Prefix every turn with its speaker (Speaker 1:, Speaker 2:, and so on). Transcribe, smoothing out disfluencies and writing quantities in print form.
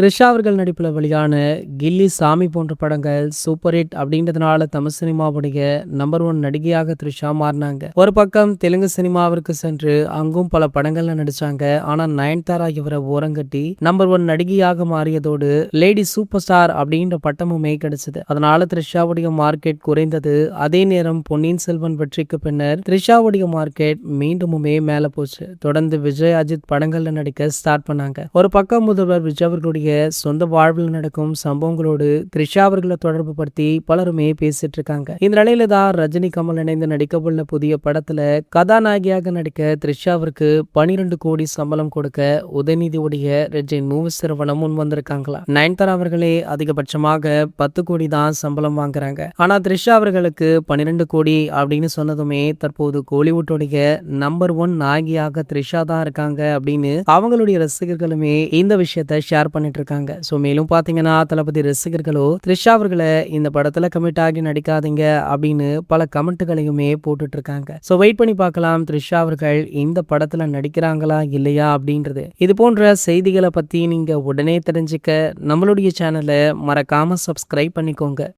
Speaker 1: த்ரிஷா அவர்கள் நடிப்புல வெளியான கில்லி, சாமி போன்ற படங்கள் சூப்பர் ஹிட் அப்படின்றதுனால தமிழ் சினிமாவுடைய நம்பர் 1 நடிகையாக த்ரிஷா மாறினாங்க. ஒரு பக்கம் தெலுங்கு சினிமாவிற்கு சென்று அங்கும் பல படங்கள்ல நடிச்சாங்க. ஆனா நயன்தாரா இவரை ஓரங்கட்டி நம்பர் 1 நடிகையாக மாறியதோடு லேடி சூப்பர் ஸ்டார் அப்படின்ற பட்டமுமே கிடைச்சது. அதனால த்ரிஷாவுடைய மார்க்கெட் குறைந்தது. அதே நேரம் பொன்னியின் செல்வன் வெற்றிக்கு பின்னர் த்ரிஷாவுடைய மார்க்கெட் மீண்டுமுமே மேல போச்சு. தொடர்ந்து விஜய், அஜித் படங்கள்ல நடிக்க ஸ்டார்ட் பண்ணாங்க. ஒரு பக்கம் முதல்வர் விஜய் அவர்களுடைய சொந்த வாழ்வில் நடக்கும் சம்பவங்களோடு த்ரிஷா அவர்களை தொடர்பு படுத்தி பலருமே பேசிட்டு இருக்காங்க. இந்த நிலையில தான் ரஜினி, கமல் இணைந்து நடிக்கவுள்ள புதிய படத்துல கதாநாயகியாக நடிக்க த்ரிஷாவிற்கு 12 கோடி சம்பளம் கொடுக்க உதயநிதியுடைய ரெஜின் மூவிஸ் நிறுவனம் முன் வந்திருக்காங்களா. நயன்தாரா அவர்களே அதிகபட்சமாக 10 கோடி தான் சம்பளம் வாங்குறாங்க. ஆனா த்ரிஷா அவர்களுக்கு 12 கோடி அப்படின்னு சொன்னதுமே தற்போது கோலிவுட்டுடைய நம்பர் 1 நாயகியாக த்ரிஷா தான் இருக்காங்க அப்படின்னு அவங்களுடைய ரசிகர்களுமே இந்த விஷயத்தை ஷேர் பண்ணிட்டு இருக்காங்க. ஸோ மேலும் பார்த்தீங்கன்னா தளபதி ரசிகர்களோ த்ரிஷா அவர்களை இந்த படத்துல கமிட் ஆகி நடிக்காதீங்க அப்படின்னு பல கமெண்ட்டுகளையுமே போட்டுட்டு இருக்காங்க. ஸோ வெயிட் பண்ணி பார்க்கலாம் த்ரிஷா அவர்கள் இந்த படத்துல நடிக்கிறாங்களா இல்லையா அப்படின்றது. இது போன்ற செய்திகளை பத்தி நீங்க உடனே தெரிஞ்சுக்க நம்மளுடைய சேனலை மறக்காம சப்ஸ்கிரைப் பண்ணிக்கோங்க.